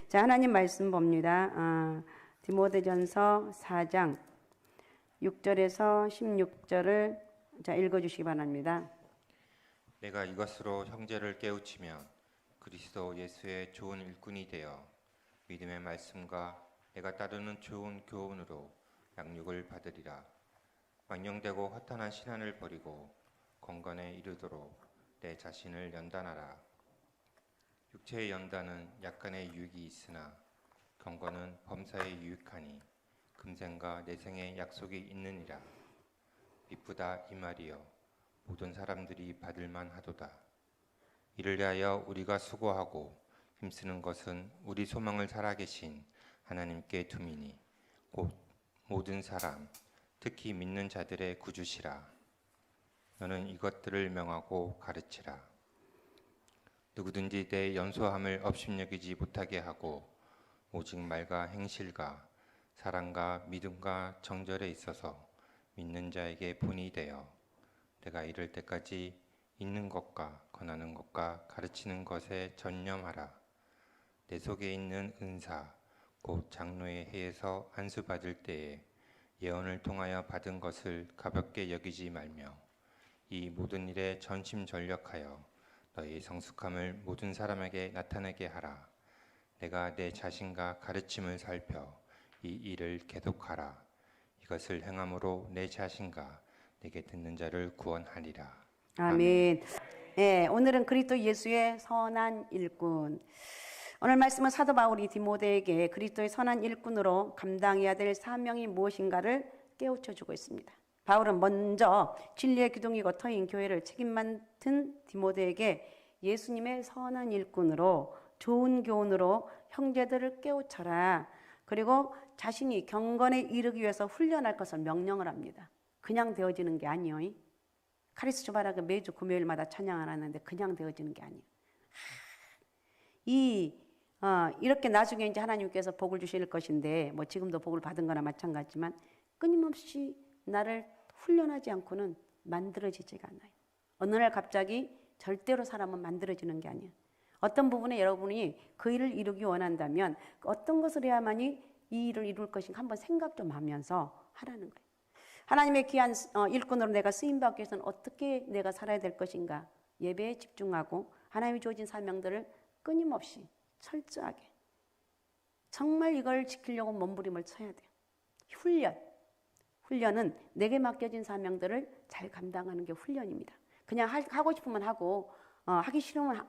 자, 하나님 말씀 봅니다. 디모데전서 4장 6절에서 16절을 자, 읽어주시기 바랍니다. 내가 이것으로 형제를 깨우치면 그리스도 예수의 좋은 일꾼이 되어 믿음의 말씀과 내가 따르는 좋은 교훈으로 양육을 받으리라. 망령되고 허탄한 신앙을 버리고 건건에 이르도록 내 자신을 연단하라. 육체의 연단은 약간의 유익이 있으나 경건은 범사에 유익하니 금생과 내생의 약속이 있느니라. 이쁘다 이 말이여 모든 사람들이 받을만 하도다. 이를 위하여 우리가 수고하고 힘쓰는 것은 우리 소망을 살아계신 하나님께 둠이니 곧 모든 사람 특히 믿는 자들의 구주시라. 너는 이것들을 명하고 가르치라. 누구든지 내 연소함을 업신여기지 못하게 하고 오직 말과 행실과 사랑과 믿음과 정절에 있어서 믿는 자에게 본이 되어 내가 이를 때까지 있는 것과 권하는 것과 가르치는 것에 전념하라. 내 속에 있는 은사 곧 장로의 해에서 안수받을 때에 예언을 통하여 받은 것을 가볍게 여기지 말며 이 모든 일에 전심전력하여 너희 성숙함을 모든 사람에게 나타내게 하라. 내가 내 자신과 가르침을 살펴 이 일을 계속하라. 이것을 행함으로 내 자신과 내게 듣는 자를 구원하리라. 아멘. 네, 오늘은 그리스도 예수의 선한 일꾼. 오늘 말씀은 사도 바울이 디모데에게 그리스도의 선한 일꾼으로 감당해야 될 사명이 무엇인가를 깨우쳐 주고 있습니다. 바울은 먼저 진리의 기둥이고 터인 교회를 책임 맡은 디모데에게 예수님의 선한 일꾼으로 좋은 교훈으로 형제들을 깨우쳐라. 그리고 자신이 경건에 이르기 위해서 훈련할 것을 명령을 합니다. 그냥 되어지는 게 아니에요. 카리스 주바라가 매주 금요일마다 찬양을 하는데 그냥 되어지는 게 아니에요. 이렇게 나중에 이제 하나님께서 복을 주실 것인데, 뭐 지금도 복을 받은 거나 마찬가지지만 끊임없이 나를 훈련하지 않고는 만들어지지가 않아요. 어느 날 갑자기 절대로 사람은 만들어지는 게 아니에요. 어떤 부분에 여러분이 그 일을 이루기 원한다면 어떤 것을 해야만이 이 일을 이룰 것인가 한번 생각 좀 하면서 하라는 거예요. 하나님의 귀한 일꾼으로 내가 쓰임받기 위해서는 어떻게 내가 살아야 될 것인가. 예배에 집중하고 하나님이 주어진 사명들을 끊임없이 철저하게 정말 이걸 지키려고 몸부림을 쳐야 돼요. 훈련은 내게 맡겨진 사명들을 잘 감당하는 게 훈련입니다. 그냥 하고 싶으면 하고 하기 싫으면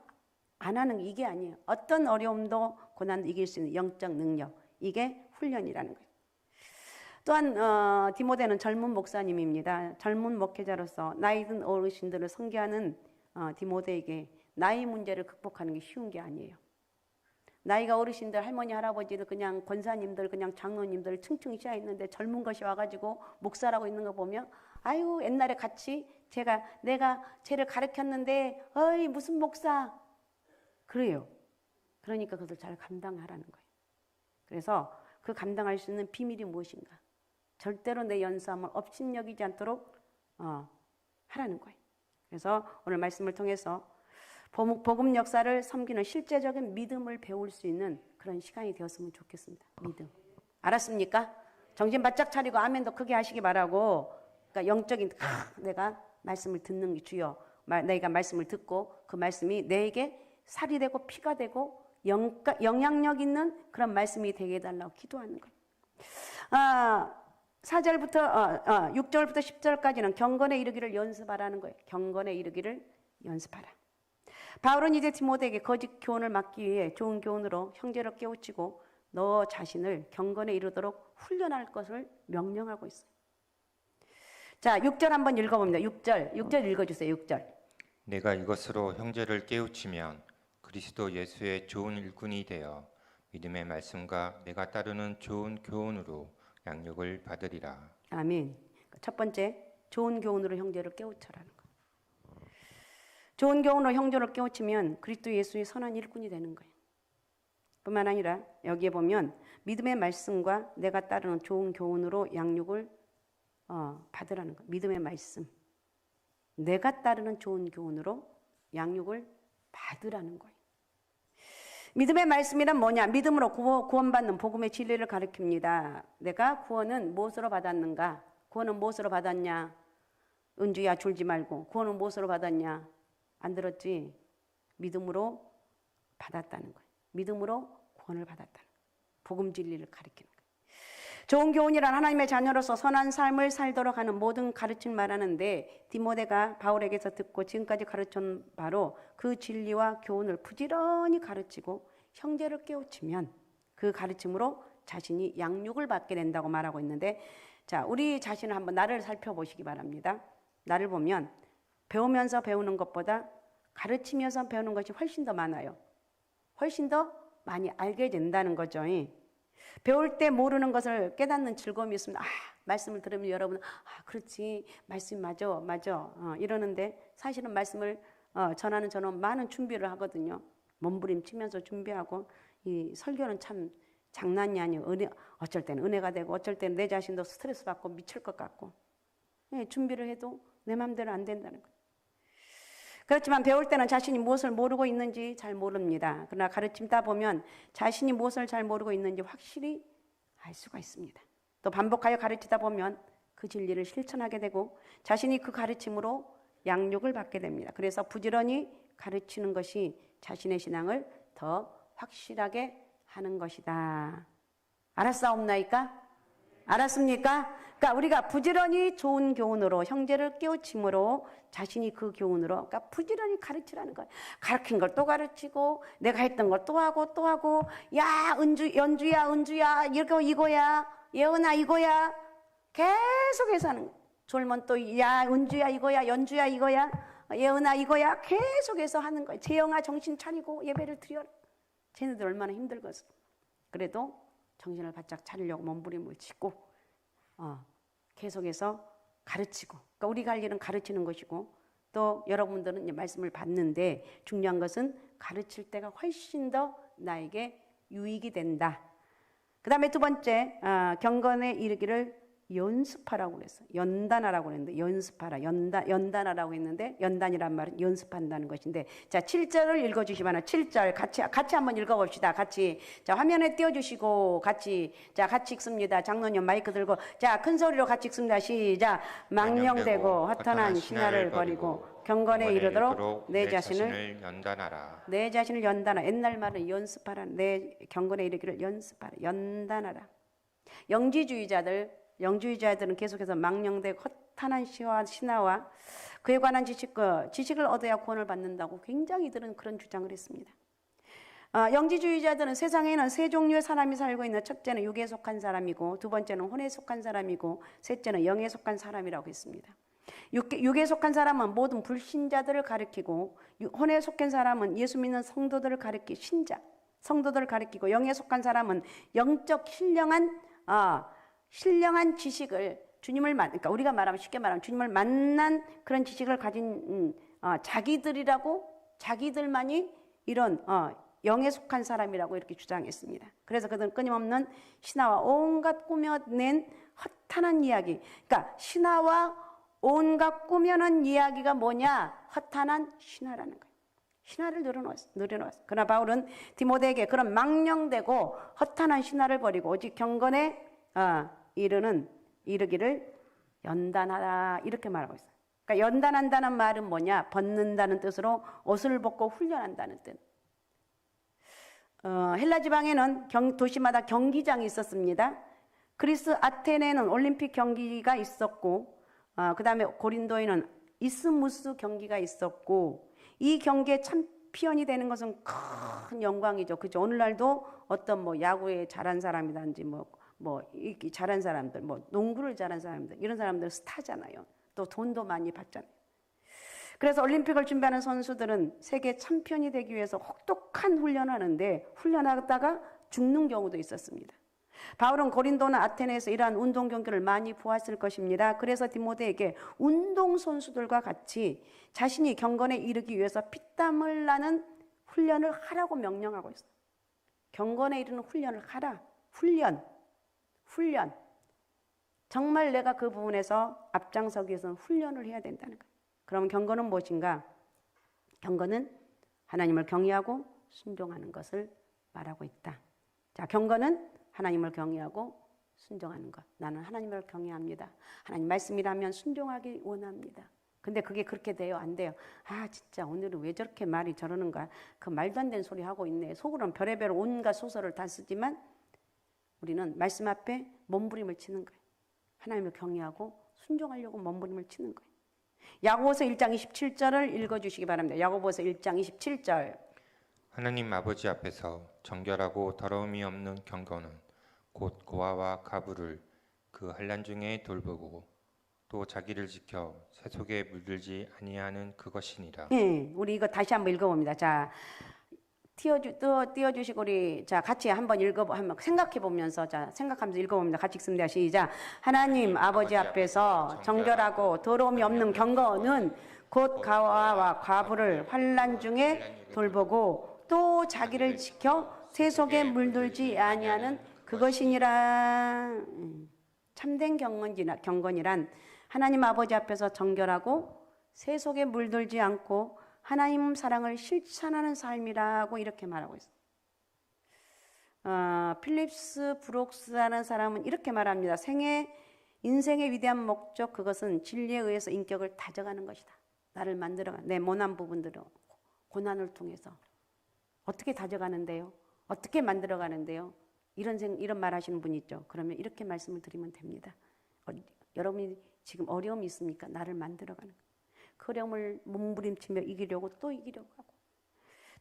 안 하는 게 이게 아니에요. 어떤 어려움도 고난도 이길 수 있는 영적 능력, 이게 훈련이라는 거예요. 또한 디모데는 젊은 목사님입니다. 젊은 목회자로서 나이 든 어르신들을 섬기하는 디모데에게 나이 문제를 극복하는 게 쉬운 게 아니에요. 나이가 어르신들, 할머니, 할아버지들, 그냥 권사님들, 그냥 장로님들 층층 씌어 있는데 젊은 것이 와가지고 목사라고 있는 거 보면 아유 옛날에 같이 내가 쟤를 가르쳤는데 어이 무슨 목사 그래요. 그러니까 그것을 잘 감당하라는 거예요. 그래서 그 감당할 수 있는 비밀이 무엇인가? 절대로 내 연수함을 업신여기지 않도록 하라는 거예요. 그래서 오늘 말씀을 통해서 복음 역사를 섬기는 실제적인 믿음을 배울 수 있는 그런 시간이 되었으면 좋겠습니다. 믿음. 알았습니까? 정신 바짝 차리고 아멘도 크게 하시기 바라고. 그러니까 영적인 내가 말씀을 듣는 게 주요. 내가 말씀을 듣고 그 말씀이 내게 살이 되고 피가 되고 영향력 있는 그런 말씀이 되게 해달라고 기도하는 거예요. 6절부터 10절까지는 경건에 이르기를 연습하라는 거예요. 경건에 이르기를 연습하라. 바울은 이제 디모데에게 거짓 교훈을 막기 위해 좋은 교훈으로 형제를 깨우치고 너 자신을 경건에 이르도록 훈련할 것을 명령하고 있어요. 자, 6절 한번 읽어봅니다. 6절 읽어주세요. 6절. 내가 이것으로 형제를 깨우치면 그리스도 예수의 좋은 일꾼이 되어 믿음의 말씀과 내가 따르는 좋은 교훈으로 양육을 받으리라. 아멘. 첫 번째, 좋은 교훈으로 형제를 깨우쳐라는 거. 좋은 교훈으로 형제를 깨우치면 그리스도 예수의 선한 일꾼이 되는 거예요. 뿐만 아니라 여기에 보면 믿음의 말씀과 내가 따르는 좋은 교훈으로 양육을 받으라는 거예요. 믿음의 말씀. 내가 따르는 좋은 교훈으로 양육을 받으라는 거예요. 믿음의 말씀이란 뭐냐? 믿음으로 구원받는 복음의 진리를 가르칩니다. 내가 구원은 무엇으로 받았는가? 구원은 무엇으로 받았냐? 은주야 졸지 말고. 구원은 무엇으로 받았냐? 안 들었지? 믿음으로 받았다는 거예요. 믿음으로 구원을 받았다는 거예요. 복음 진리를 가르치는 거예요. 좋은 교훈이란 하나님의 자녀로서 선한 삶을 살도록 하는 모든 가르침을 말하는데 디모데가 바울에게서 듣고 지금까지 가르쳐온 바로 그 진리와 교훈을 부지런히 가르치고 형제를 깨우치면 그 가르침으로 자신이 양육을 받게 된다고 말하고 있는데, 자, 우리 자신을 한번 나를 살펴보시기 바랍니다. 나를 보면 배우면서 배우는 것보다 가르치면서 배우는 것이 훨씬 더 많아요. 훨씬 더 많이 알게 된다는 거죠. 배울 때 모르는 것을 깨닫는 즐거움이 있으면 말씀을 들으면 여러분은 그렇지, 말씀이 맞아 이러는데, 사실은 말씀을 전하는 저는 많은 준비를 하거든요. 몸부림치면서 준비하고, 이 설교는 참 장난이 아니에요. 어쩔 때는 은혜가 되고 어쩔 때는 내 자신도 스트레스 받고 미칠 것 같고, 준비를 해도 내 마음대로 안 된다는 거예요. 그렇지만 배울 때는 자신이 무엇을 모르고 있는지 잘 모릅니다. 그러나 가르침다 보면 자신이 무엇을 잘 모르고 있는지 확실히 알 수가 있습니다. 또 반복하여 가르치다 보면 그 진리를 실천하게 되고 자신이 그 가르침으로 양육을 받게 됩니다. 그래서 부지런히 가르치는 것이 자신의 신앙을 더 확실하게 하는 것이다. 알았사옵나이까? 알았습니까? 그러니까 우리가 부지런히 좋은 교훈으로 형제를 깨우침으로 자신이 그 교훈으로, 그러니까 부지런히 가르치라는 거예요. 가르친 걸 또 가르치고 내가 했던 걸 또 하고 또 하고, 야 연주야 이거야, 예은아 이거야, 계속해서 하는 거예요. 졸면 또 야 은주야 이거야, 연주야 이거야, 예은아 이거야, 계속해서 하는 거예요. 재영아 정신 차리고 예배를 드려라. 쟤네들 얼마나 힘들겠어. 그래도 정신을 바짝 차리려고 몸부림을 치고 계속해서 가르치고, 그러니까 우리가 할 일은 가르치는 것이고, 또 여러분들은 이제 말씀을 받는데 중요한 것은 가르칠 때가 훨씬 더 나에게 유익이 된다. 그 다음에 두 번째, 경건에 이르기를 연습하라고 그랬어요. 연단하라고 그랬는데, 연습하라, 연단하라고 했는데, 연단이란 말은 연습한다는 것인데, 자, 7절을 읽어주시면 7절 같이 한번 읽어봅시다. 같이. 자, 화면에 띄워주시고 같이. 자, 같이 읽습니다. 장로님 마이크 들고. 자, 큰 소리로 같이 읽습니다. 시작. 망령되고 허탄한 신화를 버리고 경건에 이르도록 내 자신을 연단하라. 내 자신을 연단하라. 옛날 말은 연습하라. 내 경건에 이르기를 연습하라. 연단하라. 영지주의자들은 계속해서 망령되고 허탄한 신화와 그에 관한 지식을 얻어야 구원을 받는다고 굉장히 이들은 그런 주장을 했습니다. 영지주의자들은 세상에는 세 종류의 사람이 살고 있는, 첫째는 육에 속한 사람이고, 두 번째는 혼에 속한 사람이고, 셋째는 영에 속한 사람이라고 했습니다. 육에 속한 사람은 모든 불신자들을 가리키고, 혼에 속한 사람은 예수 믿는 성도들을 성도들을 가리키고, 영에 속한 사람은 영적 신령한 지식을 그러니까 우리가 말하면 쉽게 말하면 주님을 만난 그런 지식을 가진 자기들만이 이런 영에 속한 사람이라고 이렇게 주장했습니다. 그래서 그들은 끊임없는 신화와 온갖 꾸며낸 허탄한 이야기, 그러니까 신화와 온갖 꾸며낸 이야기가 뭐냐? 허탄한 신화라는 거예요. 신화를 늘어놓았어. 그러나 바울은 디모데에게 그런 망령되고 허탄한 신화를 버리고 오직 경건에 이르기를 연단하라, 이렇게 말하고 있어요. 그러니까 연단한다는 말은 뭐냐? 벗는다는 뜻으로 옷을 벗고 훈련한다는 뜻. 헬라 지방에는 도시마다 경기장이 있었습니다. 그리스 아테네는 올림픽 경기가 있었고, 그 다음에 고린도에는 이스무스 경기가 있었고, 이 경기에 챔피언이 되는 것은 큰 영광이죠. 그죠? 오늘날도 어떤 야구에 잘한 사람이든지 잘한 사람들, 농구를 잘한 사람들, 이런 사람들 스타잖아요. 또 돈도 많이 받잖아요. 그래서 올림픽을 준비하는 선수들은 세계 챔피언이 되기 위해서 혹독한 훈련을 하는데, 훈련하다가 죽는 경우도 있었습니다. 바울은 고린도나 아테네에서 이러한 운동 경기를 많이 보았을 것입니다. 그래서 디모데에게 운동 선수들과 같이 자신이 경건에 이르기 위해서 피땀을 나는 훈련을 하라고 명령하고 있어요. 경건에 이르는 훈련을 하라. 훈련. 정말 내가 그 부분에서 앞장서기 위해서는 훈련을 해야 된다는 거예요. 그럼 경건은 무엇인가? 경건은 하나님을 경외하고 순종하는 것을 말하고 있다. 자, 경건은 하나님을 경외하고 순종하는 것. 나는 하나님을 경외합니다. 하나님 말씀이라면 순종하기 원합니다. 근데 그게 그렇게 돼요? 안 돼요? 아, 진짜 오늘은 왜 저렇게 말이 저러는가? 그 말도 안 되는 소리 하고 있네. 속으로는 별의별 온갖 소설을 다 쓰지만 우리는 말씀 앞에 몸부림을 치는 거예요. 하나님을 경외하고 순종하려고 몸부림을 치는 거예요. 야고보서 1장 27절을 읽어주시기 바랍니다. 야고보서 1장 27절. 하나님 아버지 앞에서 정결하고 더러움이 없는 경건은 곧 고아와 가부를 그 환난 중에 돌보고 또 자기를 지켜 새 속에 물들지 아니하는 그것이니라. 예, 우리 이거 다시 한번 읽어봅니다. 자, 띄워주시고 우리 자 같이 한번 한번 생각해 보면서 자 생각하면서 읽어봅니다. 같이 읽습니다. 시작. 하나님 아버지 앞에서 정결하고 더러움이 없는 경건은 곧 가와와 과부를 환난 중에 돌보고 또 자기를 지켜 새 속에 물들지 아니하는 그것이니라. 참된 경건이란 하나님 아버지 앞에서 정결하고 새 속에 물들지 않고 하나님 사랑을 실천하는 삶이라고 이렇게 말하고 있어요. 필립스 브룩스라는 사람은 이렇게 말합니다. 인생의 위대한 목적, 그것은 진리에 의해서 인격을 다져가는 것이다. 나를 만들어가는, 내 모난 부분들을 고난을 통해서 어떻게 다져가는데요? 어떻게 만들어가는데요? 이런 말 하시는 분이 있죠. 그러면 이렇게 말씀을 드리면 됩니다. 여러분이 지금 어려움이 있습니까? 나를 만들어가는 거예요. 그 어려움을 몸부림치며 이기려고 또 이기려고 하고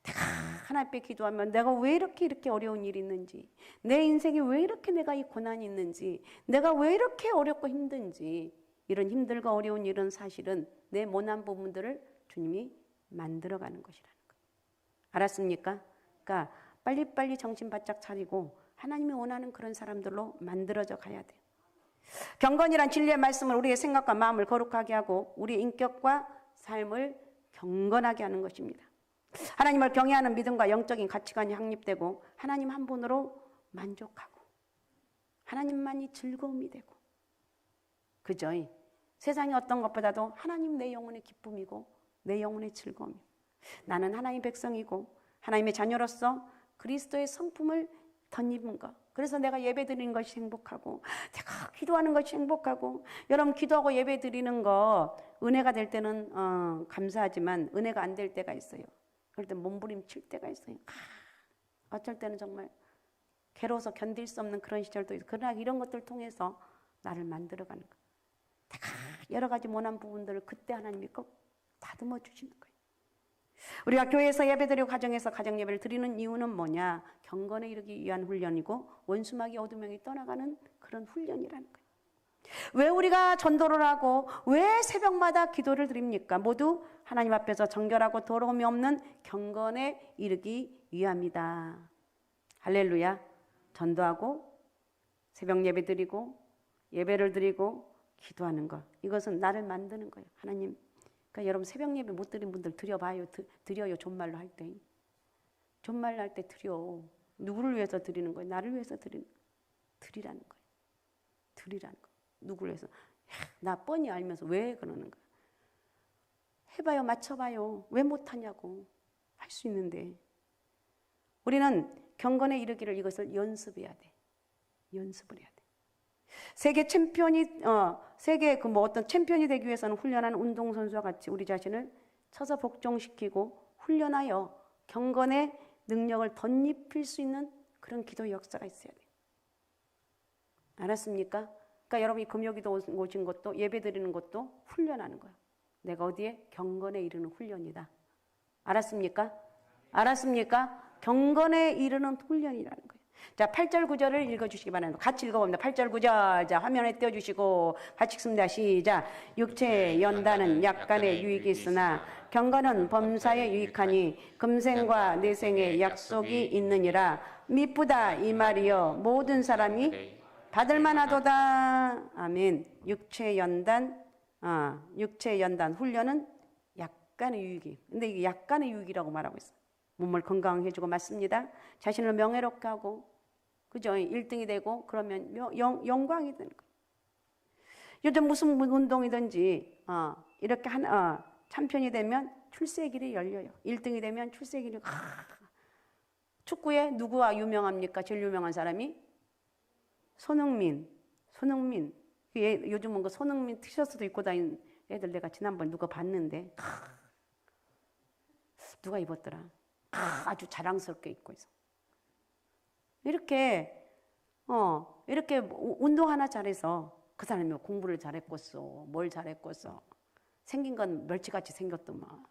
내가 하나님께 기도하면 내가 왜 이렇게 어려운 일이 있는지, 내 인생에 왜 이렇게 내가 이 고난이 있는지, 내가 왜 이렇게 어렵고 힘든지, 이런 힘들고 어려운 일은 사실은 내 모난 부분들을 주님이 만들어가는 것이라는 거예요. 알았습니까? 그러니까 빨리빨리 정신 바짝 차리고 하나님이 원하는 그런 사람들로 만들어져 가야 돼요. 경건이란 진리의 말씀을 우리의 생각과 마음을 거룩하게 하고 우리의 인격과 삶을 경건하게 하는 것입니다. 하나님을 경외하는 믿음과 영적인 가치관이 확립되고 하나님 한 분으로 만족하고 하나님만이 즐거움이 되고, 그죠? 세상의 어떤 것보다도 하나님 내 영혼의 기쁨이고 내 영혼의 즐거움이고, 나는 하나님의 백성이고 하나님의 자녀로서 그리스도의 성품을 덧입은 것, 그래서 내가 예배 드리는 것이 행복하고 내가 기도하는 것이 행복하고, 여러분 기도하고 예배 드리는 거 은혜가 될 때는 감사하지만 은혜가 안 될 때가 있어요. 그럴 때 몸부림칠 때가 있어요. 어쩔 때는 정말 괴로워서 견딜 수 없는 그런 시절도 있어요. 그러나 이런 것들 통해서 나를 만들어가는 거예요. 내가 여러 가지 모난 부분들을 그때 하나님이 꼭 다듬어 주시는 거예요. 우리가 교회에서 예배드리고 가정에서 가정예배를 드리는 이유는 뭐냐? 경건에 이르기 위한 훈련이고 원수마귀 어두명이 떠나가는 그런 훈련이라는 거예요. 왜 우리가 전도를 하고 왜 새벽마다 기도를 드립니까? 모두 하나님 앞에서 정결하고 더러움이 없는 경건에 이르기 위함이다. 할렐루야. 전도하고 새벽 예배 드리고 예배를 드리고 기도하는 것, 이것은 나를 만드는 거예요. 하나님, 그러니까 여러분 새벽 예배 못 드린 분들 드려봐요. 드려요. 존말로 할 때. 존말로 할 때 드려. 누구를 위해서 드리는 거예요? 나를 위해서 드리라는 거예요. 드리라는 거예요. 누구를 위해서? 나 뻔히 알면서 왜 그러는 거야? 해봐요. 맞춰봐요. 왜 못하냐고. 할 수 있는데. 우리는 경건에 이르기를 이것을 연습해야 돼. 연습을 해야 돼. 세계 어떤 챔피언이 되기 위해서는 훈련하는 운동선수와 같이 우리 자신을 쳐서 복종시키고 훈련하여 경건의 능력을 덧입힐 수 있는 그런 기도 역사가 있어야 돼요. 알았습니까? 그러니까 여러분이 금요기도 오신 것도 예배 드리는 것도 훈련하는 거예요. 내가 어디에? 경건에 이르는 훈련이다. 알았습니까? 알았습니까? 경건에 이르는 훈련이라는 거예요. 자, 8절 9절을 읽어주시기 바랍니다. 같이 읽어봅니다. 8절 9절. 자, 화면에 띄워주시고 같이 읽습니다. 시작. 육체의 연단은 약간의 유익이 있으나 경건은 범사에 유익하니 금생과 내생의 약속이 있느니라. 미쁘다 이 말이여 모든 사람이 받을 만하도다. 아멘. 육체의 연단 훈련은 약간의 유익이. 근데 이게 약간의 유익이라고 말하고 있어요. 몸을 건강해주고 맞습니다. 자신을 명예롭게 하고, 그죠? 1등이 되고 그러면 영광이 되는 거예요. 요즘 무슨 운동이든지 이렇게 챔피언이 되면 출세의 길이 열려요. 1등이 되면 출세의 길이 축구에 누구와 유명합니까? 제일 유명한 사람이? 손흥민. 요즘은 그 손흥민 티셔츠도 입고 다니는 애들 내가 지난번 누가 봤는데 누가 입었더라. 아주 자랑스럽게 입고 있어. 이렇게 운동 하나 잘해서 그 사람이 공부를 잘했겠어, 뭘 잘했겠어. 생긴 건 멸치같이 생겼더만.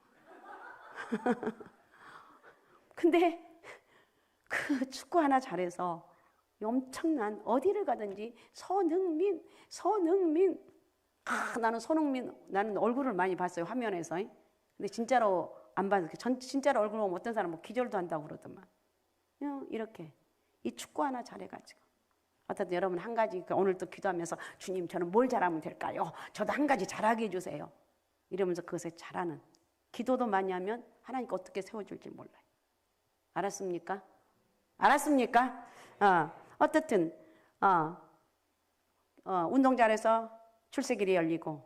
근데 그 축구 하나 잘해서 엄청난 어디를 가든지 손흥민. 나는 얼굴을 많이 봤어요, 화면에서. 근데 진짜로 안 봐서 진짜로 얼굴 보면 어떤 사람은 기절도 한다고 그러더만. 이렇게 이 축구 하나 잘해가지고 어쨌든 여러분 한 가지 오늘 또 기도하면서 주님 저는 뭘 잘하면 될까요? 저도 한 가지 잘하게 해주세요. 이러면서 그것에 잘하는 기도도 많이 하면 하나님께 어떻게 세워줄지 몰라요. 알았습니까? 어쨌든 운동 잘해서 출세길이 열리고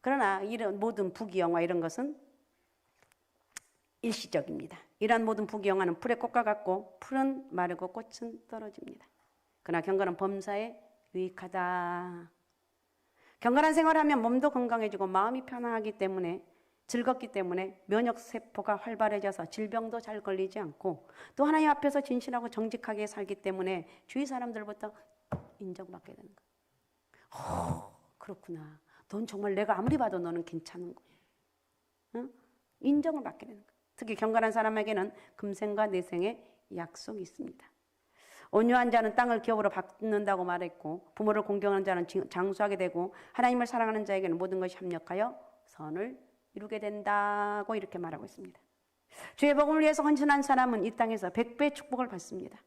그러나 이런 모든 부귀영화 이런 것은 일시적입니다. 이러한 모든 부귀영화는 풀의 꽃과 같고 풀은 마르고 꽃은 떨어집니다. 그러나 경건은 범사에 유익하다. 경건한 생활하면 몸도 건강해지고 마음이 편안하기 때문에 즐겁기 때문에 면역세포가 활발해져서 질병도 잘 걸리지 않고 또 하나님 앞에서 진실하고 정직하게 살기 때문에 주위 사람들부터 인정받게 되는 거예요. 그렇구나. 넌 정말 내가 아무리 봐도 너는 괜찮은 거야. 응? 인정을 받게 되는 거예요. 특히 경건한 사람에게는 금생과 내생의 약속이 있습니다. 온유한 자는 땅을 기업으로 받는다고 말했고 부모를 공경하는 자는 장수하게 되고 하나님을 사랑하는 자에게는 모든 것이 합력하여 선을 이루게 된다고 이렇게 말하고 있습니다. 주의 복음을 위해서 헌신한 사람은 이 땅에서 100배의 축복을 받습니다.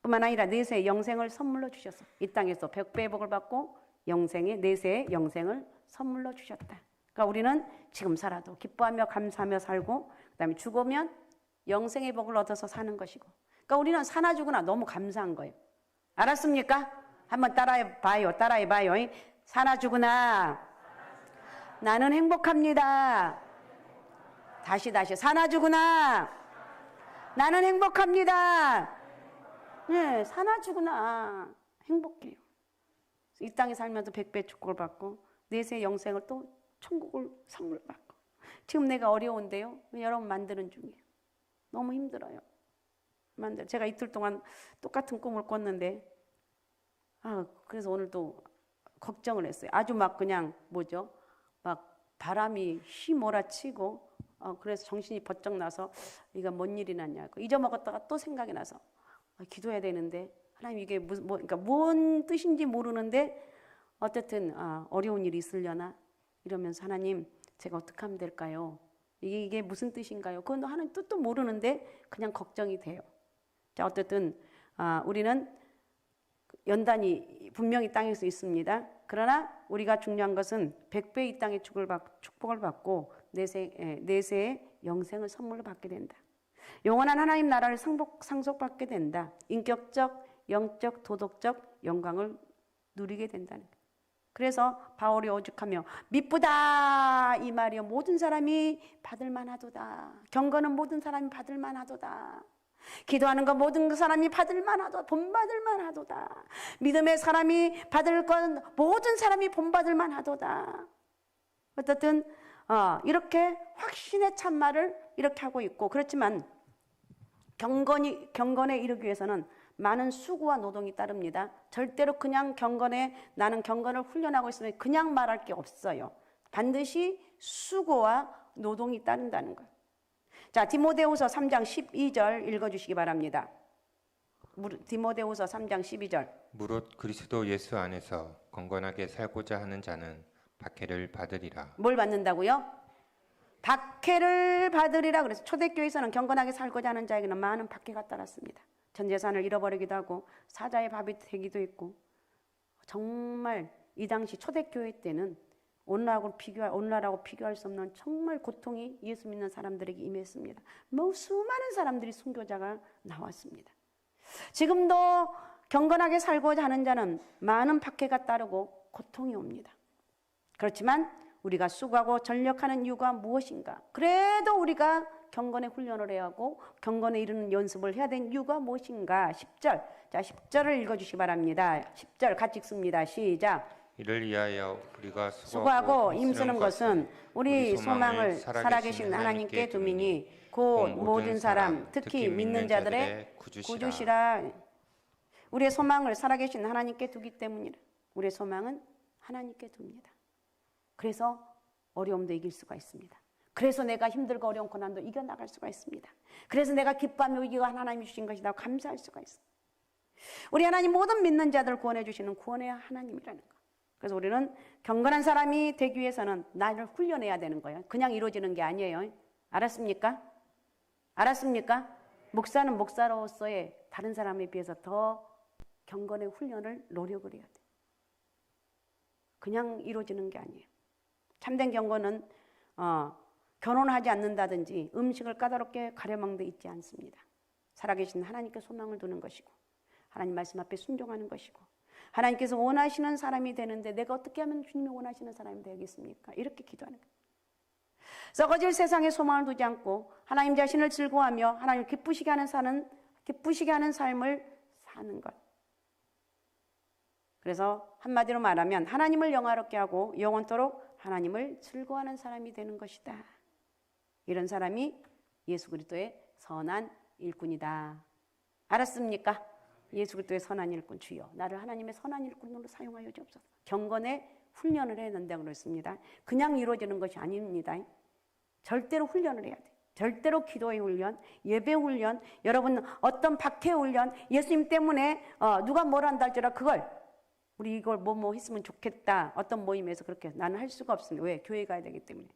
뿐만 아니라 내세의 영생을 선물로 주셔서 이 땅에서 100배의 복을 받고 내세의 영생을 선물로 주셨다. 그러니까 우리는 지금 살아도 기뻐하며 감사하며 살고 그다음에 죽으면 영생의 복을 얻어서 사는 것이고 그러니까 우리는 사나 죽으나 너무 감사한 거예요. 알았습니까? 한번 따라해봐요. 사나 죽으나 나는 행복합니다. 다시 사나 죽으나 나는 행복합니다. 네, 사나 죽으나 행복해요. 이 땅에 살면서 100배 축복을 받고 내세의 영생을 또 천국을 선물 받고 지금 내가 어려운데요. 여러분 만드는 중이에요. 너무 힘들어요. 제가 이틀 동안 똑같은 꿈을 꿨는데 그래서 오늘 또 걱정을 했어요. 아주 막 그냥 막 바람이 휘몰아치고 그래서 정신이 번쩍 나서 이거 뭔 일이 났냐고 잊어먹었다가 또 생각이 나서 기도해야 되는데 하나님 이게 그러니까 뭔 뜻인지 모르는데 어쨌든 어려운 일이 있으려나 이러면서 하나님 제가 어떻게 하면 될까요? 이게 무슨 뜻인가요? 그건 하나님 뜻도 모르는데 그냥 걱정이 돼요. 자 어쨌든 우리는 연단이 분명히 땅에서 있습니다. 그러나 우리가 중요한 것은 100배 이 땅의 축복을 받고 내세의 영생을 선물로 받게 된다. 영원한 하나님 나라를 상속받게 된다. 인격적, 영적, 도덕적 영광을 누리게 된다는 거예요. 그래서 바울이 오죽하며 미쁘다 이 말이요 모든 사람이 받을 만하도다. 경건은 모든 사람이 받을 만하도다. 기도하는 것 모든 사람이 받을 만하도다. 본받을 만하도다. 믿음의 사람이 받을 건 모든 사람이 본받을 만하도다. 어쨌든 이렇게 확신의 참말을 이렇게 하고 있고 그렇지만 경건에 이르기 위해서는 많은 수고와 노동이 따릅니다. 절대로 그냥 나는 경건을 훈련하고 있으면 그냥 말할 게 없어요. 반드시 수고와 노동이 따른다는 것. 자, 디모데후서 3장 12절 읽어주시기 바랍니다. 디모데후서 3장 12절. 무릇 그리스도 예수 안에서 건건하게 살고자 하는 자는 박해를 받으리라. 뭘 받는다고요? 박해를 받으리라. 그래서 초대교회에서는 경건하게 살고자 하는 자에게는 많은 박해가 따랐습니다. 전 재산을 잃어버리기도 하고 사자의 밥이 되기도 했고 정말 이 당시 초대교회 때는 오늘하고 비교할 수 없는 정말 고통이 예수 믿는 사람들에게 임했습니다. 수많은 사람들이 순교자가 나왔습니다. 지금도 경건하게 살고자 하는 자는 많은 박해가 따르고 고통이 옵니다. 그렇지만 우리가 수고하고 전력하는 이유가 무엇인가? 그래도 우리가 경건의 훈련을 해야 하고 경건에 이르는 연습을 해야 되는 이유가 무엇인가? 10절. 자, 10절을 읽어주시기 바랍니다. 10절 같이 읽습니다. 시작. 이를 위하여 우리가 수고하고 힘쓰는 것은 우리 소망을 살아계신 하나님께 두미니 곧 모든 사람, 특히 믿는 자들의 구주시라. 우리의 소망을 살아계신 하나님께 두기 때문이라. 우리의 소망은 하나님께 둡니다. 그래서 어려움도 이길 수가 있습니다. 그래서 내가 힘들고 어려운 고난도 이겨나갈 수가 있습니다. 그래서 내가 기뻐하며 위기가 하나님이 주신 것이다 감사할 수가 있습니다. 우리 하나님 모든 믿는 자들을 구원해 주시는 구원의 하나님이라는 거. 그래서 우리는 경건한 사람이 되기 위해서는 나를 훈련해야 되는 거예요. 그냥 이루어지는 게 아니에요. 알았습니까? 알았습니까? 목사는 목사로서의 다른 사람에 비해서 더 경건의 훈련을 노력을 해야 돼요. 그냥 이루어지는 게 아니에요. 참된 경건은 결혼하지 않는다든지 음식을 까다롭게 가려먹는 데 있지 않습니다. 살아계신 하나님께 소망을 두는 것이고 하나님 말씀 앞에 순종하는 것이고 하나님께서 원하시는 사람이 되는데 내가 어떻게 하면 주님이 원하시는 사람이 되겠습니까? 이렇게 기도하는 거예요. 썩어질 세상에 소망을 두지 않고 하나님 자신을 즐거워하며 하나님을 기쁘시게 하는 삶을 사는 것. 그래서 한마디로 말하면 하나님을 영화롭게 하고 영원토록 하나님을 즐거워하는 사람이 되는 것이다. 이런 사람이 예수 그리스도의 선한 일꾼이다. 알았습니까? 예수 그리스도의 선한 일꾼 주여 나를 하나님의 선한 일꾼으로 사용하여 주옵소서. 경건의 훈련을 해야 된다고 그랬습니다. 그냥 이루어지는 것이 아닙니다. 절대로 훈련을 해야 돼. 절대로 기도의 훈련, 예배 훈련, 여러분 어떤 박해 훈련, 예수님 때문에 누가 뭘 한다 할지라 그걸 우리 이걸 뭐 했으면 좋겠다. 어떤 모임에서 그렇게 나는 할 수가 없습니다. 왜? 교회 가야 되기 때문에.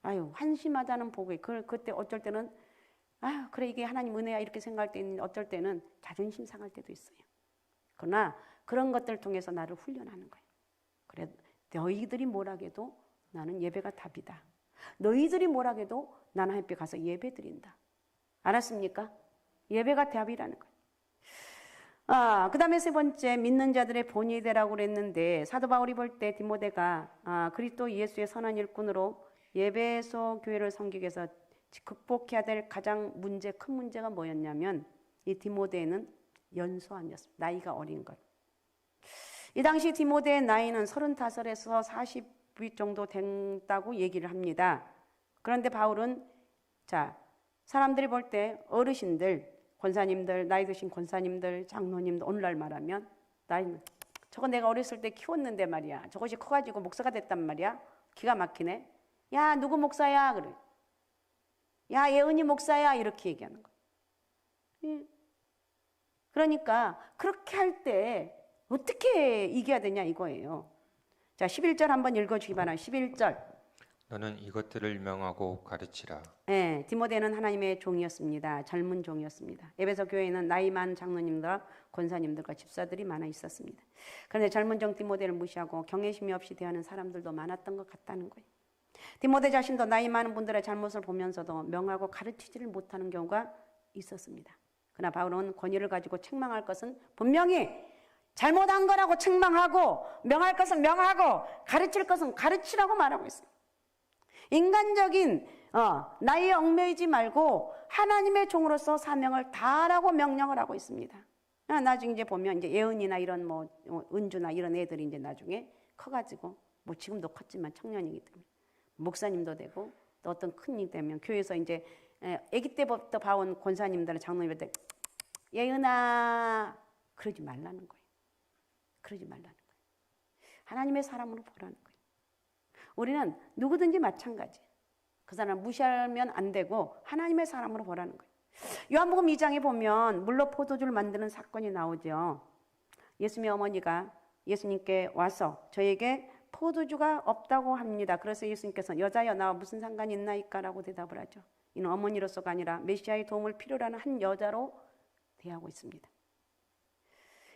아유 한심하다는 보고에 그때 어쩔 때는 그래 이게 하나님 은혜야 이렇게 생각할 때 있는데 어쩔 때는 자존심 상할 때도 있어요. 그러나 그런 것들을 통해서 나를 훈련하는 거예요. 그래 너희들이 뭐라해도 나는 예배가 답이다. 너희들이 뭐라해도 나는 하나님 앞에 가서 예배 드린다. 알았습니까? 예배가 답이라는 거예요. 그 다음에 세 번째 믿는 자들의 본이 되라고 그랬는데 사도 바울이 볼 때 디모데가 그리스도 예수의 선한 일꾼으로 예배소 교회를 섬기기 위해서 극복해야 될 가장 큰 문제가 뭐였냐면 이 디모데는 연소함이었습니다. 나이가 어린 것. 이 당시 디모데의 나이는 35에서 40위 정도 된다고 얘기를 합니다. 그런데 바울은 사람들이 볼 때 어르신들 권사님들, 나이 드신 권사님들, 장로님들 오늘날 말하면 나이는 저거 내가 어렸을 때 키웠는데 말이야. 저것이 커가지고 목사가 됐단 말이야. 기가 막히네. 야 누구 목사야? 그래. 야 예은이 목사야? 이렇게 얘기하는 거야. 그러니까 그렇게 할 때 어떻게 이겨야 되냐 이거예요. 자 11절 한번 읽어주기 바랍니다. 11절. 너는 이것들을 명하고 가르치라. 네, 디모데는 하나님의 종이었습니다. 젊은 종이었습니다. 에베소 교회에는 나이 많은 장로님들과 권사님들과 집사들이 많아 있었습니다. 그런데 젊은 종 디모데를 무시하고 경외심이 없이 대하는 사람들도 많았던 것 같다는 거예요. 디모데 자신도 나이 많은 분들의 잘못을 보면서도 명하고 가르치지를 못하는 경우가 있었습니다. 그러나 바울은 권위를 가지고 책망할 것은 분명히 잘못한 거라고 책망하고 명할 것은 명하고 가르칠 것은 가르치라고 말하고 있어요. 인간적인 나이에 얽매이지 말고 하나님의 종으로서 사명을 다하라고 명령을 하고 있습니다. 나중에 이제 보면 이제 예은이나 이런 은주나 이런 애들이 이제 나중에 커가지고 지금도 컸지만 청년이기 때문에 목사님도 되고 또 어떤 큰 일 되면 교회에서 이제 아기 때부터 봐온 권사님들 장로님들 예은아 그러지 말라는 거예요. 그러지 말라는 거예요. 하나님의 사람으로 보라는 거예요. 우리는 누구든지 마찬가지. 그 사람 무시하면 안 되고 하나님의 사람으로 보라는 거예요. 요한복음 2장에 보면 물로 포도주를 만드는 사건이 나오죠. 예수님의 어머니가 예수님께 와서 저에게 포도주가 없다고 합니다. 그래서 예수님께서 여자여 나와 무슨 상관이 있나이까? 라고 대답을 하죠. 이는 어머니로서가 아니라 메시아의 도움을 필요로 하는 한 여자로 대하고 있습니다.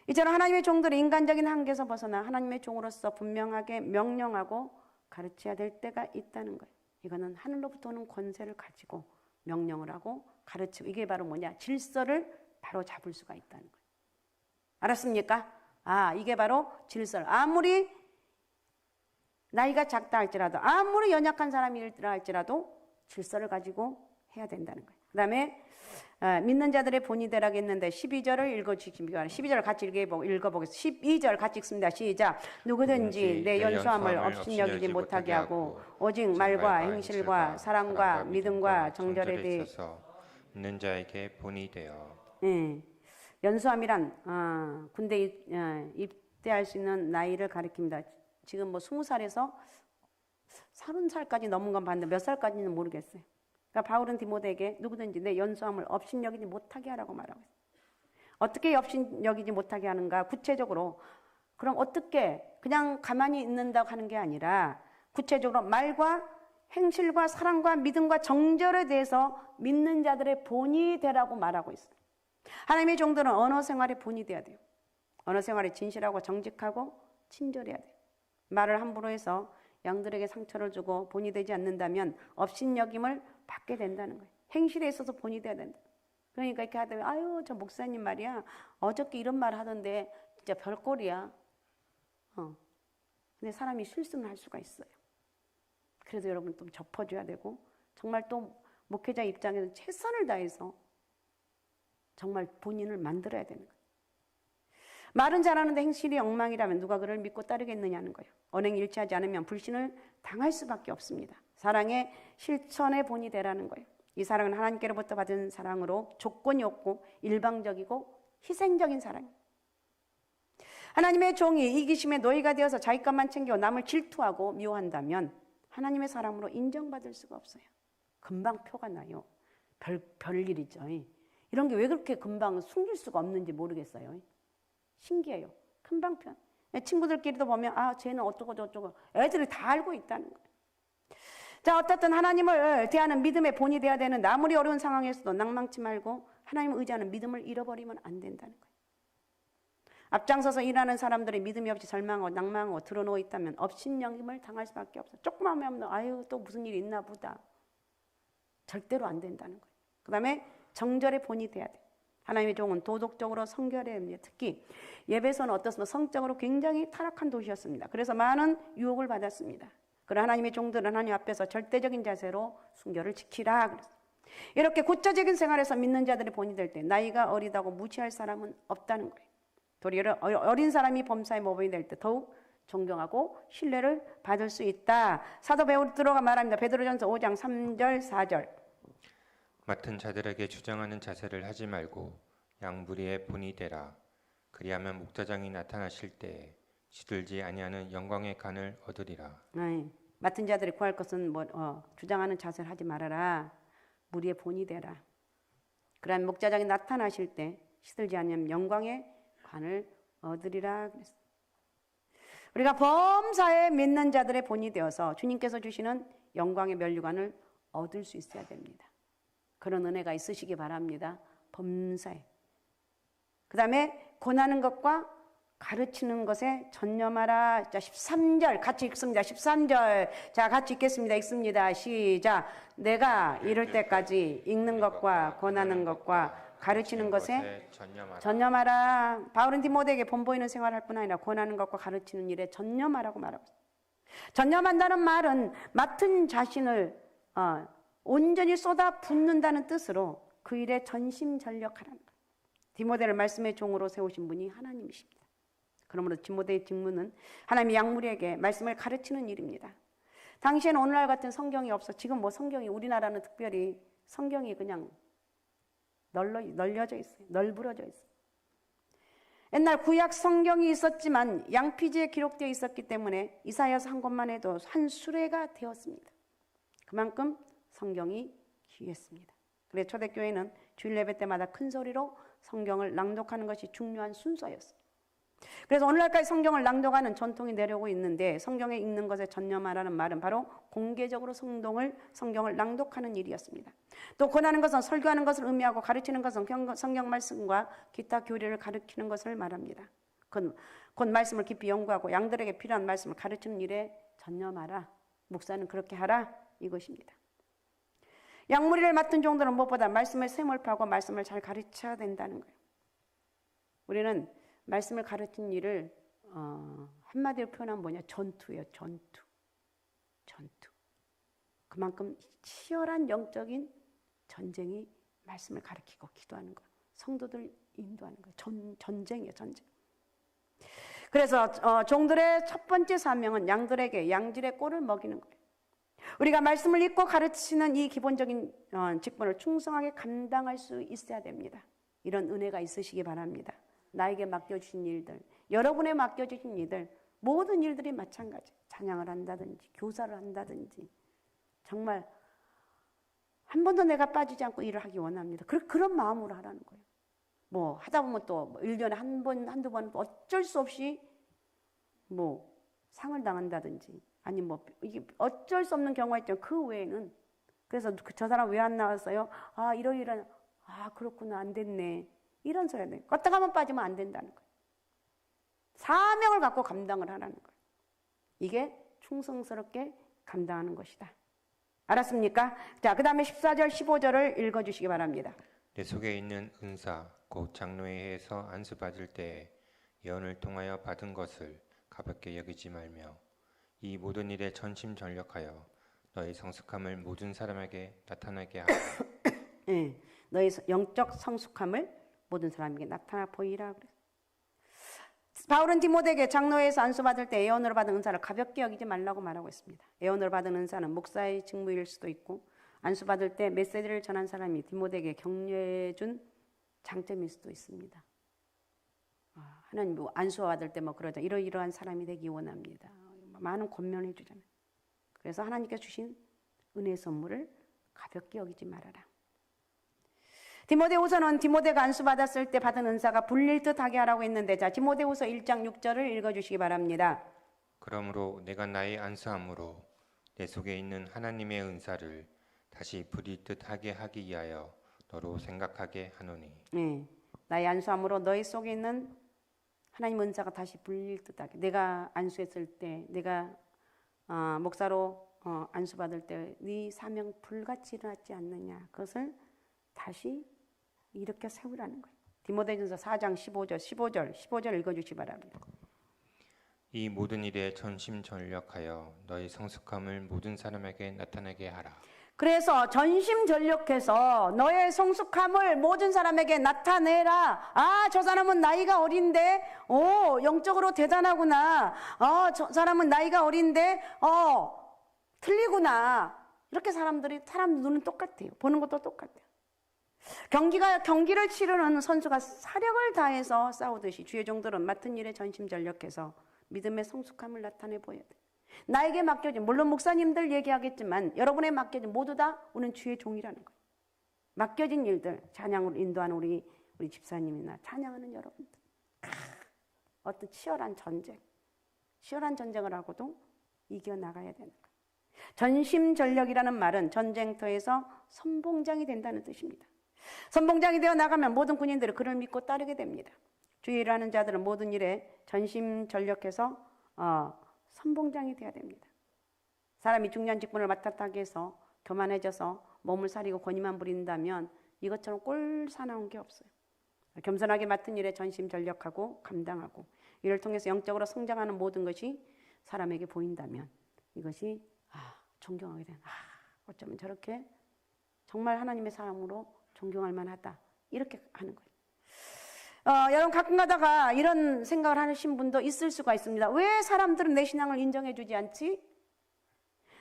이처럼 하나님의 종들이 인간적인 한계에서 벗어나 하나님의 종으로서 분명하게 명령하고 가르쳐야 될 때가 있다는 거예요. 이거는 하늘로부터 오는 권세를 가지고 명령을 하고 가르치고 이게 바로 뭐냐? 질서를 바로 잡을 수가 있다는 거예요. 알았습니까? 이게 바로 질서를 아무리 나이가 작다 할지라도 아무리 연약한 사람이라 할지라도 질서를 가지고 해야 된다는 거예요. 그 다음에 믿는 자들의 본이 되라고 했는데 12절을 읽어주시면 12절을 같이 읽어보겠습니다. 12절 같이 읽습니다. 시작. 누구든지 내 연수함을 업신여기지 못하게 하고 오직 말과 행실과 사랑과 믿음과 정절에 대해서 있는 자에게 본이 되어. 연수함이란 군대 입대할 수 있는 나이를 가리킵니다. 지금 뭐 20살에서 30살까지 넘은 건 봤는데 몇 살까지는 모르겠어요. 그러니까 바울은 디모데에게 누구든지 내 연수함을 업신여기지 못하게 하라고 말하고 있어요. 어떻게 업신여기지 못하게 하는가? 구체적으로 그럼 어떻게 그냥 가만히 있는다고 하는 게 아니라 구체적으로 말과 행실과 사랑과 믿음과 정절에 대해서 믿는 자들의 본이 되라고 말하고 있어요. 하나님의 종들은 언어 생활의 본이 돼야 돼요. 언어 생활이 진실하고 정직하고 친절해야 돼요. 말을 함부로 해서 양들에게 상처를 주고 본이 되지 않는다면 업신여김을 받게 된다는 거예요. 행실에 있어서 본이 돼야 된다. 그러니까 이렇게 하다가 아유 저 목사님 말이야 어저께 이런 말 하던데 진짜 별꼴이야. 근데 사람이 실수는 할 수가 있어요. 그래도 여러분 좀 접어줘야 되고 정말 또 목회자 입장에서 최선을 다해서 정말 본인을 만들어야 되는 거예요. 말은 잘하는데 행실이 엉망이라면 누가 그를 믿고 따르겠느냐는 거예요. 언행이 일치하지 않으면 불신을 당할 수밖에 없습니다. 사랑의 실천의 본이 되라는 거예요. 이 사랑은 하나님께로부터 받은 사랑으로 조건이 없고 일방적이고 희생적인 사랑이에요. 하나님의 종이 이기심의 노예가 되어서 자기 것만 챙겨 남을 질투하고 미워한다면 하나님의 사랑으로 인정받을 수가 없어요. 금방 표가 나요. 별일이죠. 이런 게 왜 그렇게 금방 숨길 수가 없는지 모르겠어요. 신기해요. 금방 편. 친구들끼리도 보면 아 쟤는 어쩌고 저쩌고 애들이 다 알고 있다는 거예요. 자 어떻든 하나님을 대하는 믿음의 본이 돼야 되는 아무리 어려운 상황에서도 낭망치 말고 하나님을 의지하는 믿음을 잃어버리면 안 된다는 거예요. 앞장서서 일하는 사람들이 믿음이 없이 절망하고 낭망하고 드러누워 있다면 업신여김을 당할 수밖에 없어요. 조금만 하면 아유 또 무슨 일이 있나 보다. 절대로 안 된다는 거예요. 그 다음에 정절의 본이 돼야 돼요. 하나님의 종은 도덕적으로 성결해야 합니다. 특히 예배소는 어떻습니까? 성적으로 굉장히 타락한 도시였습니다. 그래서 많은 유혹을 받았습니다. 그러나 하나님의 종들은 하나님 앞에서 절대적인 자세로 순결을 지키라 그랬어요. 이렇게 구체적인 생활에서 믿는 자들의 본이 될 때 나이가 어리다고 무시할 사람은 없다는 거예요. 도리어 어린 사람이 범사의 모범이 될 때 더욱 존경하고 신뢰를 받을 수 있다. 사도 베드로가 말합니다. 베드로전서 5장 3절 4절. 맡은 자들에게 주장하는 자세를 하지 말고 양무리의 본이 되라. 그리하면 목자장이 나타나실 때에 시들지 아니하는 영광의 간을 얻으리라. 맡은 자들이 구할 것은 주장하는 자세를 하지 말아라. 무리의 본이 되라. 그러한 목자장이 나타나실 때 시들지 아니하는 영광의 관을 얻으리라 그랬어요. 우리가 범사에 믿는 자들의 본이 되어서 주님께서 주시는 영광의 면류관을 얻을 수 있어야 됩니다. 그런 은혜가 있으시기 바랍니다. 범사에. 그 다음에 권하는 것과 가르치는 것에 전념하라. 자, 13절 같이 읽습니다. 13절 자 같이 읽겠습니다. 읽습니다. 시작. 내가 이를 때까지 읽는 것과 권하는 것과 가르치는 것에 전념하라. 바울은 디모데에게 본보이는 생활할 뿐 아니라 권하는 것과 가르치는 일에 전념하라고 말하고 있습니다. 전념한다는 말은 맡은 자신을 온전히 쏟아붓는다는 뜻으로 그 일에 전심전력하라는 거예요. 디모데를 말씀의 종으로 세우신 분이 하나님이십니다. 그러므로 디모데의 직무는 하나님의 양무리에게 말씀을 가르치는 일입니다. 당시에는 오늘날 같은 성경이 없어. 지금 뭐 성경이 우리나라는 특별히 성경이 그냥 널려져 있어요. 널브러져 있어요. 옛날 구약 성경이 있었지만 양피지에 기록되어 있었기 때문에 이사야서 한 권만 해도 한 수레가 되었습니다. 그만큼 성경이 귀했습니다. 그래서 초대교회는 주일 예배 때마다 큰 소리로 성경을 낭독하는 것이 중요한 순서였어요. 그래서 오늘날까지 성경을 낭독하는 전통이 내려오고 있는데 성경에 읽는 것에 전념하라는 말은 바로 공개적으로 성경을 낭독하는 일이었습니다. 또 권하는 것은 설교하는 것을 의미하고 가르치는 것은 성경 말씀과 기타 교리를 가르치는 것을 말합니다. 곧 말씀을 깊이 연구하고 양들에게 필요한 말씀을 가르치는 일에 전념하라. 목사는 그렇게 하라. 이것입니다. 양무리를 맡은 종들은 무엇보다 말씀을 세몰파하고 말씀을 잘 가르쳐야 된다는 거예요. 우리는 말씀을 가르치는 일을 한마디로 표현하면 뭐냐? 전투예요. 전투. 전투. 그만큼 치열한 영적인 전쟁이 말씀을 가르치고 기도하는 거. 성도들 인도하는 거. 전쟁이에요, 전쟁. 그래서 종들의 첫 번째 사명은 양들에게 양질의 꼴을 먹이는 거예요. 우리가 말씀을 읽고 가르치는 이 기본적인 직분을 충성하게 감당할 수 있어야 됩니다. 이런 은혜가 있으시기 바랍니다. 나에게 맡겨주신 일들, 여러분의 맡겨주신 일들, 모든 일들이 마찬가지. 찬양을 한다든지 교사를 한다든지 정말 한 번도 내가 빠지지 않고 일을 하기 원합니다. 그런 마음으로 하라는 거예요. 뭐 하다 보면 또 1년에 한 번, 한두 번 어쩔 수 없이 뭐 상을 당한다든지 아니 뭐 이게 어쩔 수 없는 경우가 있죠. 그 외에는 그래서 저 사람 왜 안 나왔어요? 아 이런 그렇구나 안 됐네. 이런 소리 하는 거예요. 껐다 가면 빠지면 안 된다는 거예요. 사명을 갖고 감당을 하라는 거예요. 이게 충성스럽게 감당하는 것이다. 알았습니까? 자, 그 다음에 14절, 15절을 읽어주시기 바랍니다. 내 속에 있는 은사 곧 장로회에서 안수받을 때에 예언을 통하여 받은 것을 가볍게 여기지 말며 이 모든 일에 전심전력하여 너의 성숙함을 모든 사람에게 나타나게 하라. 네, 너의 영적 성숙함을 모든 사람에게 나타나 보이라 그래. 바울은 디모데에게 장로회에서 안수받을 때 예언으로 받은 은사를 가볍게 여기지 말라고 말하고 있습니다. 예언으로 받은 은사는 목사의 직무일 수도 있고 안수받을 때 메시지를 전한 사람이 디모데에게 격려해 준 장점일 수도 있습니다. 하나님 안수받을 때 뭐 그러자 이러이러한 사람이 되기 원합니다. 많은 권면해 주잖아요. 그래서 하나님께서 주신 은혜의 선물을 가볍게 여기지 말아라. 디모데후서는 디모데가 안수받았을 때 받은 은사가 불릴 듯하게 하라고 했는데 자 디모데후서 1장 6절을 읽어주시기 바랍니다. 그러므로 내가 나의 안수함으로 내 속에 있는 하나님의 은사를 다시 불릴 듯하게 하기 위하여 너로 생각하게 하노니. 네, 나의 안수함으로 너희 속에 있는 하나님 은사가 다시 불릴 듯하게 내가 안수했을 때 내가 목사로 안수받을 때 네 사명 불같이 일어났지 않느냐 그것을 다시 이렇게 세우라는 거예요. 디모데전서 4장 15절 읽어주시기 바랍니다. 이 모든 일에 전심전력하여 너의 성숙함을 모든 사람에게 나타나게 하라. 그래서 전심전력해서 너의 성숙함을 모든 사람에게 나타내라. 저 사람은 나이가 어린데 영적으로 대단하구나. 저 사람은 나이가 어린데 틀리구나. 이렇게 사람 눈은 똑같아요. 보는 것도 똑같아요. 경기를 치르는 선수가 사력을 다해서 싸우듯이 주의 종들은 맡은 일에 전심전력해서 믿음의 성숙함을 나타내 보여야 돼요. 나에게 맡겨진 물론 목사님들 얘기하겠지만 여러분의 맡겨진 모두 다 우리는 주의 종이라는 거예요. 맡겨진 일들 찬양으로 인도하는 우리 집사님이나 찬양하는 여러분들 어떤 치열한 전쟁을 하고도 이겨나가야 되는 거예요. 전심전력이라는 말은 전쟁터에서 선봉장이 된다는 뜻입니다. 선봉장이 되어 나가면 모든 군인들이 그를 믿고 따르게 됩니다. 주의 일을 하는 자들은 모든 일에 전심전력해서 선봉장이 되어야 됩니다. 사람이 중요한 직분을 맡았다고 해서 교만해져서 몸을 사리고 권위만 부린다면 이것처럼 꼴 사나운 게 없어요. 겸손하게 맡은 일에 전심전력하고 감당하고 이를 통해서 영적으로 성장하는 모든 것이 사람에게 보인다면 이것이 존경하게 되는 어쩌면 저렇게 정말 하나님의 사람으로 존경할 만하다 이렇게 하는 거예요. 여러분 가끔 가다가 이런 생각을 하신 분도 있을 수가 있습니다. 왜 사람들은 내 신앙을 인정해 주지 않지?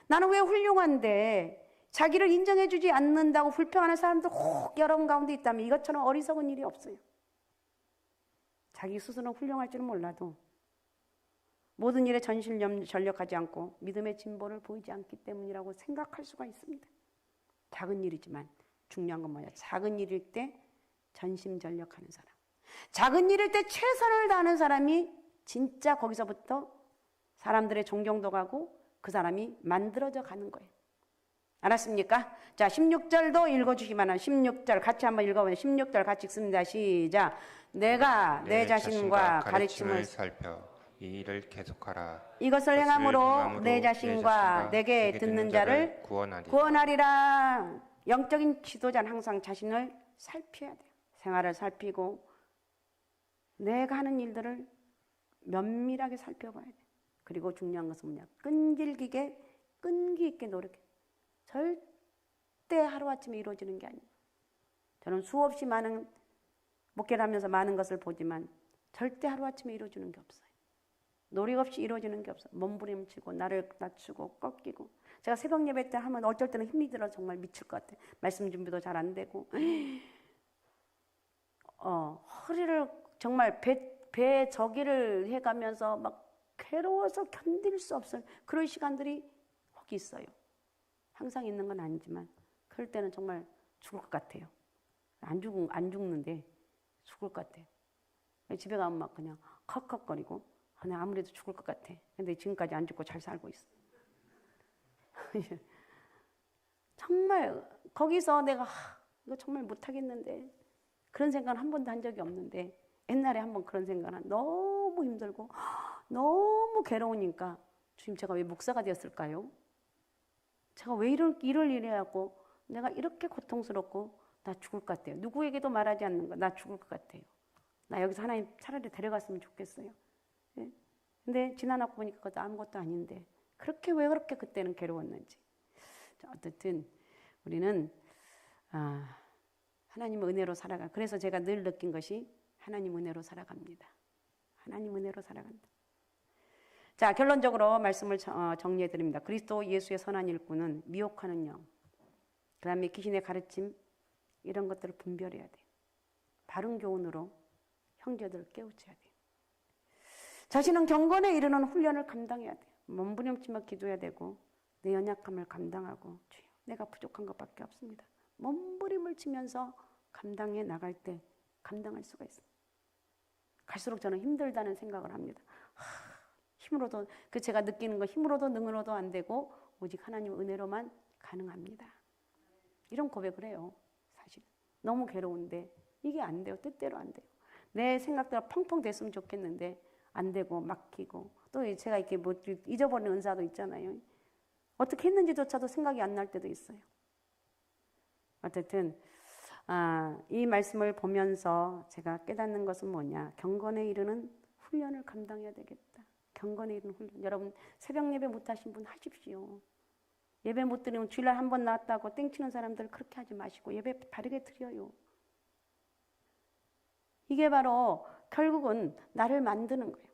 나는 왜 훌륭한데 자기를 인정해 주지 않는다고 불평하는 사람도 혹 여러분 가운데 있다면 이것처럼 어리석은 일이 없어요. 자기 스스로는 훌륭할 줄은 몰라도 모든 일에 전력하지 않고 믿음의 진보를 보이지 않기 때문이라고 생각할 수가 있습니다. 작은 일이지만 중요한 건 뭐냐? 작은 일일 때 전심전력하는 사람. 작은 일일 때 최선을 다하는 사람이 진짜 거기서부터 사람들의 존경도 가고 그 사람이 만들어져 가는 거예요. 알았습니까? 자, 16절도 읽어주시면 16절 같이 한번 읽어보면 16절 같이 읽습니다. 시작. 내가 내 자신과 가르침을 살펴 이 일을 계속하라. 이것을 행함으로 내 자신과 내게 듣는 자를 구원하리라. 영적인 지도자는 항상 자신을 살펴야 돼요. 생활을 살피고 내가 하는 일들을 면밀하게 살펴봐야 돼요. 그리고 중요한 것은 뭐냐? 끈질기게 끈기 있게 노력해. 절대 하루아침에 이루어지는 게 아니에요. 저는 수없이 많은 목회를 하면서 많은 것을 보지만 절대 하루아침에 이루어지는 게 없어요. 노력 없이 이루어지는 게 없어요. 몸부림치고 나를 낮추고 꺾이고. 제가 새벽 예배 때 하면 어쩔 때는 힘이 들어 정말 미칠 것 같아요. 말씀 준비도 잘 안 되고 허리를 정말 배 저기를 해가면서 막 괴로워서 견딜 수 없어요. 그런 시간들이 혹 있어요. 항상 있는 건 아니지만 그럴 때는 정말 죽을 것 같아요. 안 죽는데 죽을 것 같아요. 집에 가면 막 그냥 컥컥거리고 나 아무래도 죽을 것 같아. 근데 지금까지 안 죽고 잘 살고 있어. 정말 거기서 내가 이거 정말 못하겠는데 그런 생각은 한 번도 한 적이 없는데 옛날에 한번 그런 생각은 너무 힘들고 너무 괴로우니까 주님 제가 왜 목사가 되었을까요? 제가 왜 이럴 일을 해갖고 내가 이렇게 고통스럽고 나 죽을 것 같아요. 누구에게도 말하지 않는 거 나 죽을 것 같아요. 나 여기서 하나님 차라리 데려갔으면 좋겠어요. 예? 근데 지나놓고 보니까 그것도 아무것도 아닌데 왜 그렇게 그때는 괴로웠는지. 어쨌든 우리는 하나님 은혜로 살아가. 그래서 제가 늘 느낀 것이 하나님 은혜로 살아갑니다. 하나님 은혜로 살아간다. 자, 결론적으로 말씀을 정리해 드립니다. 그리스도 예수의 선한 일꾼은 미혹하는 영, 그 다음에 귀신의 가르침 이런 것들을 분별해야 돼요. 바른 교훈으로 형제들을 깨우쳐야 돼요. 자신은 경건에 이르는 훈련을 감당해야 돼요. 몸부림치며 기도해야 되고 내 연약함을 감당하고 주여 내가 부족한 것밖에 없습니다. 몸부림을 치면서 감당해 나갈 때 감당할 수가 있어요. 갈수록 저는 힘들다는 생각을 합니다. 힘으로도 제가 느끼는 거 힘으로도 능으로도 안 되고 오직 하나님 은혜로만 가능합니다. 이런 고백을 해요. 사실 너무 괴로운데 이게 안 돼요. 뜻대로 안 돼요. 내 생각대로 펑펑 됐으면 좋겠는데 안 되고 막히고 또 제가 이렇게 뭐 잊어버리는 은사도 있잖아요. 어떻게 했는지조차도 생각이 안 날 때도 있어요. 어쨌든 이 말씀을 보면서 제가 깨닫는 것은 뭐냐. 경건에 이르는 훈련을 감당해야 되겠다. 경건에 이르는 훈련. 여러분 새벽 예배 못하신 분 하십시오. 예배 못 드리면 주일날 한 번 나왔다고 땡치는 사람들 그렇게 하지 마시고 예배 바르게 드려요. 이게 바로 결국은 나를 만드는 거예요.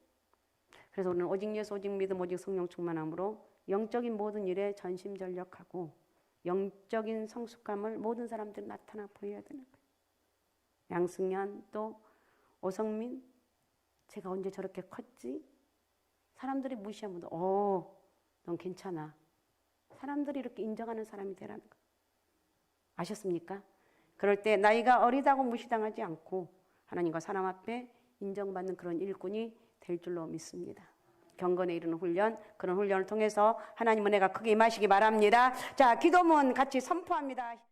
그래서 우리는 오직 예수, 오직 믿음, 오직 성령 충만함으로 영적인 모든 일에 전심전력하고 영적인 성숙함을 모든 사람들이 나타나 보여야 되는 거예요. 양승현 또 오성민 제가 언제 저렇게 컸지? 사람들이 무시하면 넌 괜찮아. 사람들이 이렇게 인정하는 사람이 되라는 거예요. 아셨습니까? 그럴 때 나이가 어리다고 무시당하지 않고 하나님과 사람 앞에 인정받는 그런 일꾼이 될 줄로 믿습니다. 경건에 이르는 훈련, 그런 훈련을 통해서 하나님 은혜가 크게 임하시기 바랍니다. 자, 기도문 같이 선포합니다.